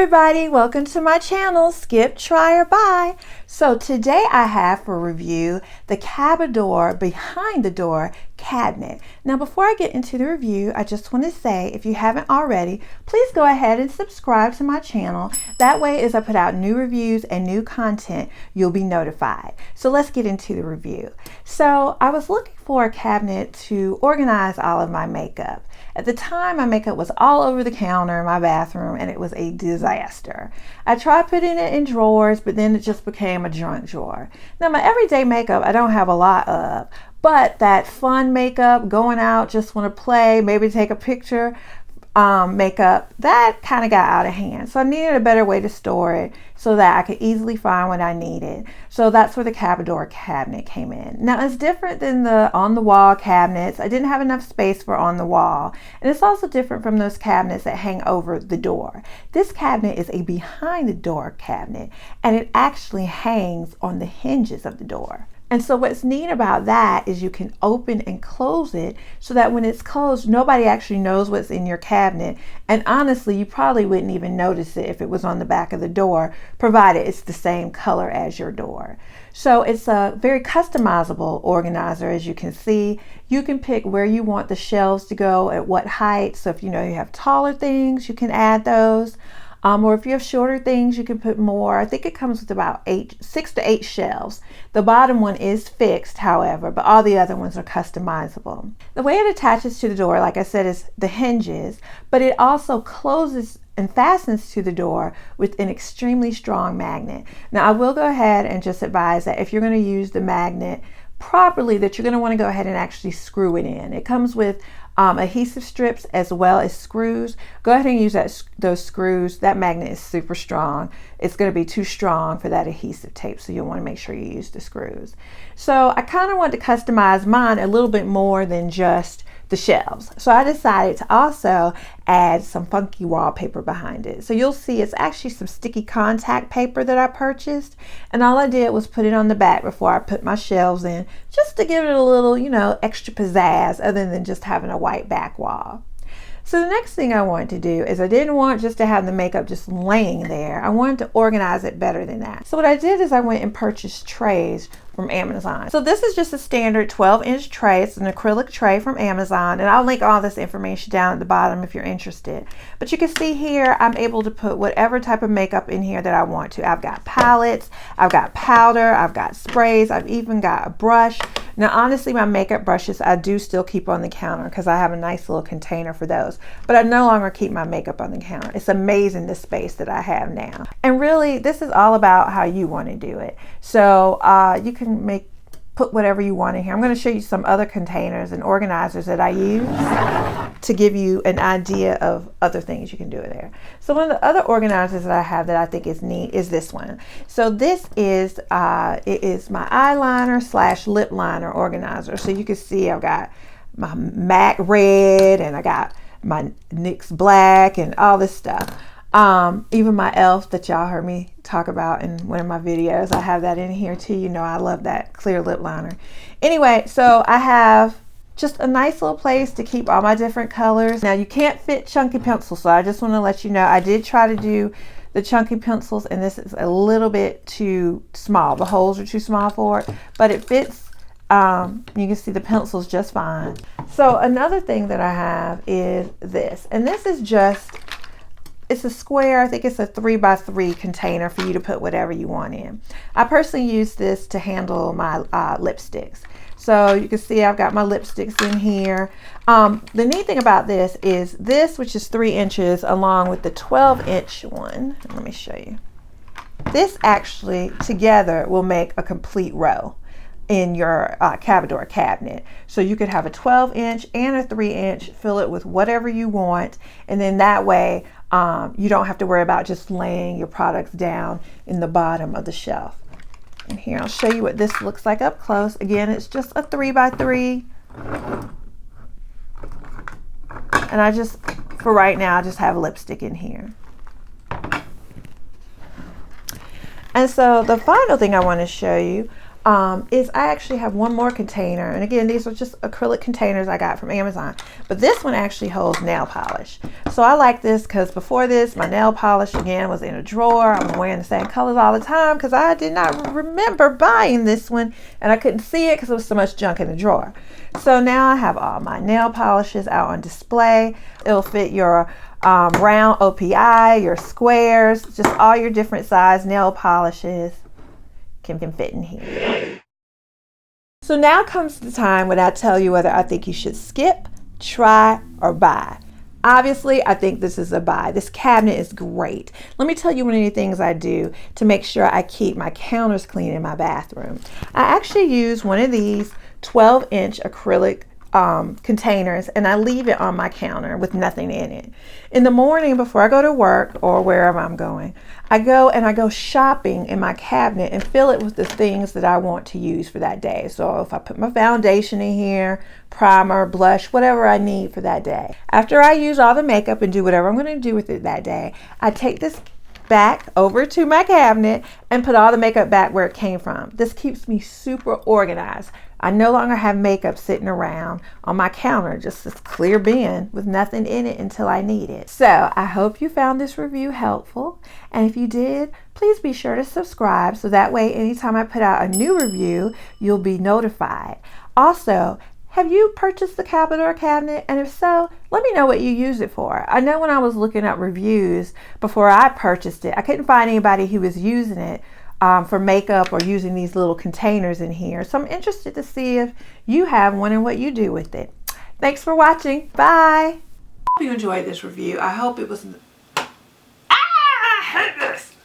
everybody, welcome to my channel, Skip, Try, or Buy. So today I have for review the Cabidor behind the door cabinet. Now before I get into the review, I just want to say, if you haven't already, please go ahead and subscribe to my channel. That way as I put out new reviews and new content, you'll be notified. So let's get into the review. So I was looking for a cabinet to organize all of my makeup. At the time, my makeup was all over the counter in my bathroom and it was a disaster. I tried putting it in drawers, but then it just became a junk drawer. Now my everyday makeup, I don't have a lot of, but that fun makeup, going out, just want to play, maybe take a picture, makeup, that kind of got out of hand. So I needed a better way to store it so that I could easily find what I needed. So that's where the Cabidor cabinet came in. Now it's different than the on-the-wall cabinets. I didn't have enough space for on the wall. And it's also different from those cabinets that hang over the door. This cabinet is a behind the door cabinet, and it actually hangs on the hinges of the door. And so what's neat about that is you can open and close it so that when it's closed, nobody actually knows what's in your cabinet. And honestly, you probably wouldn't even notice it if it was on the back of the door, provided it's the same color as your door. So it's a very customizable organizer. As you can see, you can pick where you want the shelves to go, at what height. So if you know you have taller things, you can add those. Or if you have shorter things, you can put more. I think it comes with about 6 to 8 shelves. The bottom one is fixed, however, but all the other ones are customizable. The way it attaches to the door, like I said, is the hinges, but it also closes and fastens to the door with an extremely strong magnet. Now, I will go ahead and just advise that if you're going to use the magnet properly, that you're going to want to go ahead and actually screw it in. It comes with adhesive strips as well as screws. Go ahead and use those screws. That magnet is super strong. It's going to be too strong for that adhesive tape, so you'll want to make sure you use the screws. So I kind of want to customize mine a little bit more than just the shelves. So I decided to also add some funky wallpaper behind it. So you'll see it's actually some sticky contact paper that I purchased, and all I did was put it on the back before I put my shelves in, just to give it a little, you know, extra pizzazz other than just having a white back wall. So the next thing I wanted to do is I didn't want just to have the makeup just laying there. I wanted to organize it better than that. So what I did is I went and purchased trays from Amazon. So this is just a standard 12-inch tray. It's an acrylic tray from Amazon, and I'll link all this information down at the bottom if you're interested. But you can see here, I'm able to put whatever type of makeup in here that I want to. I've got palettes, I've got powder, I've got sprays, I've even got a brush. Now honestly, my makeup brushes I do still keep on the counter because I have a nice little container for those, but I no longer keep my makeup on the counter. It's amazing the space that I have now. And really, this is all about how you want to do it. So you can put whatever you want in here. I'm going to show you some other containers and organizers that I use to give you an idea of other things you can do there. So one of the other organizers that I have that I think is neat is this one. So this is it is my eyeliner / lip liner organizer. So you can see I've got my MAC red and I got my NYX black and all this stuff. Even my e.l.f. that y'all heard me talk about in one of my videos, I have that in here too. You know, I love that clear lip liner. Anyway, so I have just a nice little place to keep all my different colors. Now you can't fit chunky pencils, so I just want to let you know I did try to do the chunky pencils, and this is a little bit too small. The holes are too small for it, but it fits. You can see the pencils just fine. So another thing that I have is this, and this is just, it's a square, I think it's a 3x3 container for you to put whatever you want in. I personally use this to handle my lipsticks. So you can see I've got my lipsticks in here. The neat thing about this is this, which is 3 inches, along with the 12-inch one. Let me show you. This actually together will make a complete row in your Cabidor cabinet. So you could have a 12-inch and a 3-inch, fill it with whatever you want, and then that way you don't have to worry about just laying your products down in the bottom of the shelf. And here I'll show you what this looks like up close. Again, it's just a 3x3. And I just, for right now, I just have a lipstick in here. And so the final thing I want to show you is I actually have one more container. And again, these are just acrylic containers I got from Amazon. But this one actually holds nail polish. So I like this because before this, my nail polish, again, was in a drawer. I was wearing the same colors all the time because I did not remember buying this one. And I couldn't see it because there was so much junk in the drawer. So now I have all my nail polishes out on display. It'll fit your round OPI, your squares, just all your different size nail polishes can fit in here. So now comes the time when I tell you whether I think you should skip, try, or buy. Obviously, I think this is a buy. This cabinet is great. Let me tell you one of the things I do to make sure I keep my counters clean in my bathroom. I actually use one of these 12-inch acrylic containers, and I leave it on my counter with nothing in it. In the morning before I go to work or wherever I'm going, I go shopping in my cabinet and fill it with the things that I want to use for that day. So if I put my foundation in here, primer, blush, whatever I need for that day. After I use all the makeup and do whatever I'm going to do with it that day, I take this back over to my cabinet and put all the makeup back where it came from. This keeps me super organized. I no longer have makeup sitting around on my counter, just this clear bin with nothing in it until I need it. So I hope you found this review helpful. And if you did, please be sure to subscribe so that way anytime I put out a new review, you'll be notified. Also, have you purchased the Cabidor cabinet? And if so, let me know what you use it for. I know when I was looking at reviews before I purchased it, I couldn't find anybody who was using it for makeup or using these little containers in here. So I'm interested to see if you have one and what you do with it. Thanks for watching. Bye. Hope you enjoyed this review. I hope it was... I hate this!